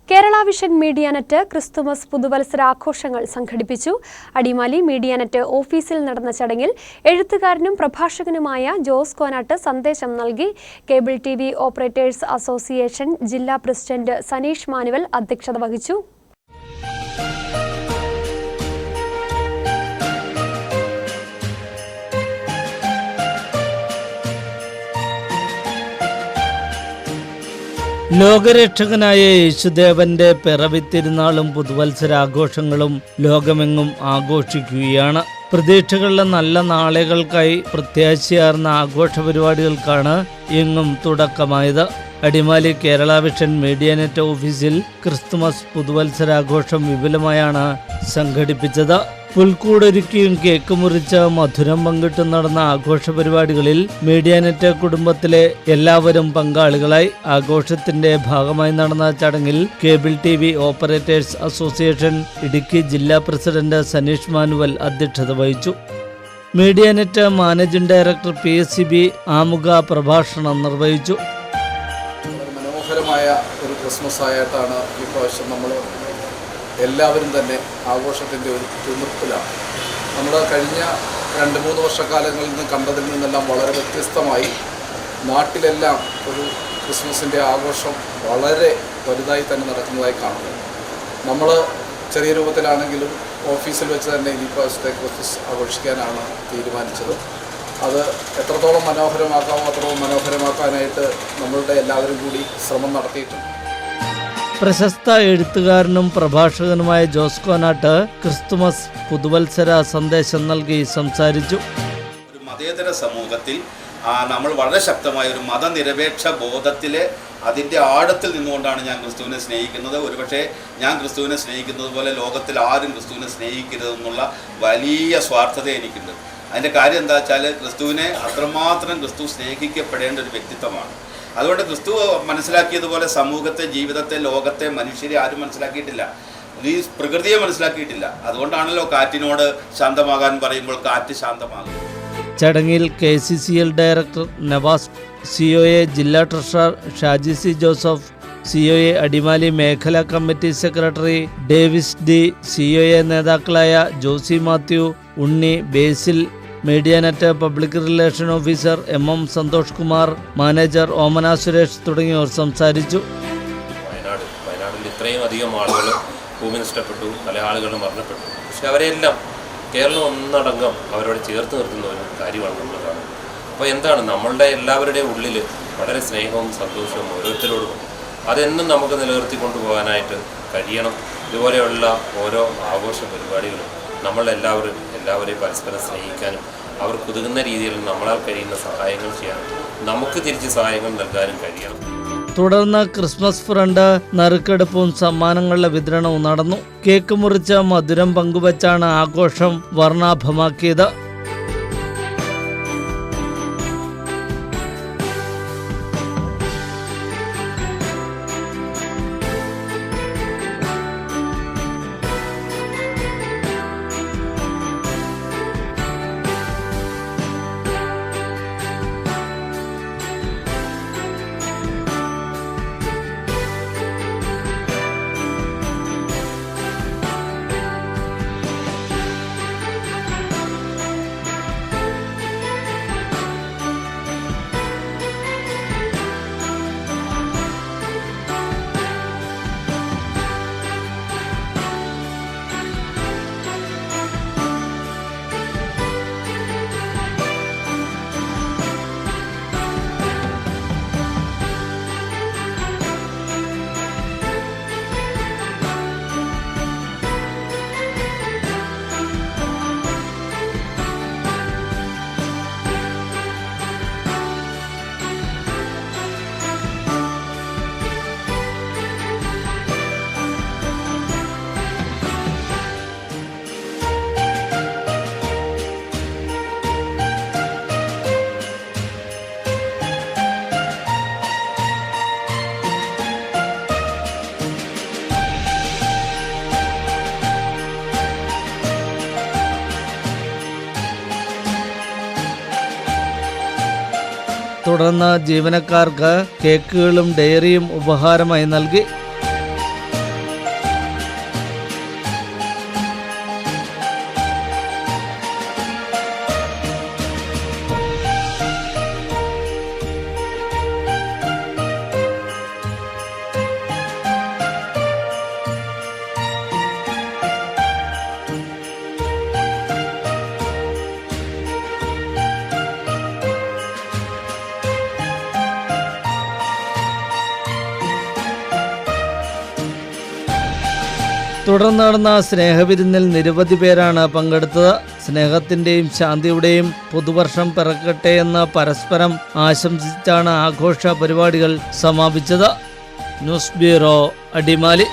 Kerala vision Medianet Christmas പുതുവത്സരാഘോഷങ്ങൾ സംഘടിപ്പിച്ചു. Adimali Medianet ഓഫീസിൽ നടന്ന ചടങ്ങിൽ എഴുത്തുകാരനും പ്രഭാഷകനുമായ ജോസ് കോനാട്ട് സന്ദേശം നൽകി. കേബിൾ TV ഓപ്പറേറ്റേഴ്സ് അസോസിയേഷൻ ജില്ലാ പ്രസിഡന്റ് സനീഷ് മാനുവൽ അധ്യക്ഷത വഹിച്ചു. ലോകരക്ഷകനായ യേശുദേവന്റെ പിറവി തിരുനാളും പുതുവത്സരാഘോഷങ്ങളും ലോകമെങ്ങും ആഘോഷിക്കുകയാണ്. പ്രതീക്ഷകളുടെ നല്ല നാളുകൾക്കായി പ്രത്യാശയാർന്ന ആഘോഷ പരിപാടികൾക്കാണ് എങ്ങും തുടക്കമായത്. അടിമാലി കേരള വിഷൻ മീഡിയാനെറ്റ് ഓഫീസിൽ ക്രിസ്തുമസ് പുതുവത്സരാഘോഷം വിപുലമായാണ് സംഘടിപ്പിച്ചത്. പുൽക്കൂടൊരുക്കിയും കേക്ക് മുറിച്ച് മധുരം പങ്കിട്ടും നടന്ന ആഘോഷ പരിപാടികളിൽ മീഡിയാനെറ്റ് കുടുംബത്തിലെ എല്ലാവരും പങ്കാളികളായി. ആഘോഷത്തിന്റെ ഭാഗമായി നടന്ന ചടങ്ങിൽ cable TV operators association Idukki ജില്ലാ പ്രസിഡന്റ് സനീഷ് മാനുവൽ അധ്യക്ഷത വഹിച്ചു. മീഡിയാനെറ്റ് മാനേജിംഗ് ഡയറക്ടർ PSCB ആമുഖ പ്രഭാഷണം നിർവഹിച്ചു. മനോഹരമായ ഒരു ക്രിസ്മസ് ആയിട്ടാണ് ഈ പ്രാവശ്യം നമ്മൾ എല്ലാവരും തന്നെ ആഘോഷത്തിൻ്റെ ഒരു തിമിർപ്പിലാണ്. നമ്മൾ കഴിഞ്ഞ 2-3 വർഷക്കാലങ്ങളിൽ നിന്ന് കണ്ടതിൽ നിന്നെല്ലാം വളരെ വ്യത്യസ്തമായി നാട്ടിലെല്ലാം ഒരു ക്രിസ്മസിൻ്റെ ആഘോഷം വളരെ വലുതായി തന്നെ നടക്കുന്നതായി കാണുന്നു. നമ്മൾ ചെറിയ രൂപത്തിലാണെങ്കിലും ഓഫീസിൽ വെച്ച് തന്നെ ഈ പ്രാവശ്യത്തെ ക്രിസ്മസ് ആഘോഷിക്കാനാണ് തീരുമാനിച്ചത്. അത് എത്രത്തോളം മനോഹരമാക്കാമോ അത്രത്തോളം മനോഹരമാക്കാനായിട്ട് നമ്മളുടെ എല്ലാവരും കൂടി ശ്രമം നടത്തിയിട്ടുണ്ട്. പ്രശസ്ത എഴുത്തുകാരനും പ്രഭാഷകനുമായ ജോസ് കോനാട്ട് ക്രിസ്തുമസ് പുതുവത്സര സന്ദേശം നൽകി സംസാരിച്ചു. ഒരു മതേതര സമൂഹത്തിൽ നമ്മൾ വളരെ ശക്തമായ ഒരു മതനിരപേക്ഷ ബോധത്തിലെ അതിൻ്റെ ആഴത്തിൽ നിന്നുകൊണ്ടാണ് ഞാൻ ക്രിസ്തുവിനെ സ്നേഹിക്കുന്നത്. ഒരുപക്ഷെ ഞാൻ ക്രിസ്തുവിനെ സ്നേഹിക്കുന്നത് പോലെ ലോകത്തിൽ ആരും ക്രിസ്തുവിനെ സ്നേഹിക്കരുതെന്നുള്ള വലിയ സ്വാർത്ഥത എനിക്കുണ്ട്. അതിൻ്റെ കാര്യം എന്താ വെച്ചാൽ ക്രിസ്തുവിനെ അത്രമാത്രം ക്രിസ്തു സ്നേഹിക്കപ്പെടേണ്ട ഒരു വ്യക്തിത്വമാണ്. അതുകൊണ്ട് ക്രിസ്തു മനസ്സിലാക്കിയതുപോലെ സമൂഹത്തെ, ജീവിതത്തെ, ലോകത്തെ, മനുഷ്യരെ ആരും മനസ്സിലാക്കിയിട്ടില്ല. ഈ പ്രകൃതിയെ മനസ്സിലാക്കിയിട്ടില്ല. അതുകൊണ്ടാണല്ലോ കാറ്റിനോട് ശാന്തമാകാൻ പറയുമ്പോൾ കാറ്റ് ശാന്തമാകും. ചടങ്ങിൽ KCCL ഡയറക്ടർ നവാസ്, COA ജില്ലാ treasurer Shaji C. Joseph, COA Adimali മേഖലാ committee secretary Davis D, COA നേതാക്കളായ Josy Mathew, Unni, Basil, Medianet public relation officer MM Santhosh Kumar, manager Omana Suresh തുടങ്ങിയവർ സംസാരിച്ചു. വയനാടിൽ ഇത്രയും അധികം ആളുകൾ ഭൂമി നഷ്ടപ്പെട്ടു, പല ആളുകളും മരണപ്പെട്ടു. പക്ഷെ അവരെല്ലാം കേരളം ഒന്നടങ്കം അവരോട് ചേർത്ത് നിർത്തുന്ന ഒരു കാര്യമാണ് നമ്മൾ കാണുന്നത്. അപ്പോൾ എന്താണ് നമ്മളുടെ എല്ലാവരുടെയും ഉള്ളിൽ വളരെ സ്നേഹവും സന്തോഷവും ഓരോരുത്തരോടും അതെന്നും നമുക്ക് നിലനിർത്തിക്കൊണ്ടു പോകാനായിട്ട് കഴിയണം. ഇതുപോലെയുള്ള ഓരോ ആഘോഷ പരിപാടികളും എല്ലാവരെയും പരസ്പരം സ്നേഹിക്കാനും അവർക്ക് ഒതുങ്ങുന്ന രീതിയിൽ നമ്മളാൽ കഴിയുന്ന സഹായങ്ങൾ ചെയ്യാനും നമുക്ക് തിരിച്ച് സഹായങ്ങൾ നൽകാനും കഴിയണം. തുടർന്ന് ക്രിസ്മസ് ഫ്രണ്ട് നറുക്കെടുപ്പും സമ്മാനങ്ങളുടെ വിതരണവും നടന്നു. കേക്ക് മുറിച്ച് മധുരം പങ്കുവച്ചാണ് ആഘോഷം വർണ്ണാഭമാക്കിയത്. തുടർന്ന് ജീവനക്കാർക്ക് കേക്കുകളും ഡയറിയും ഉപഹാരമായി നൽകി. തുടർന്ന് നടന്ന സ്നേഹവിരുന്നിൽ നിരവധി പേരാണ് പങ്കെടുത്തത്. സ്നേഹത്തിന്റെയും ശാന്തിയുടെയും പുതുവർഷം പിറക്കട്ടെ എന്ന് പരസ്പരം ആശംസിച്ചാണ് ആഘോഷ പരിപാടികൾ സമാപിച്ചത്. News bureau, Adimali.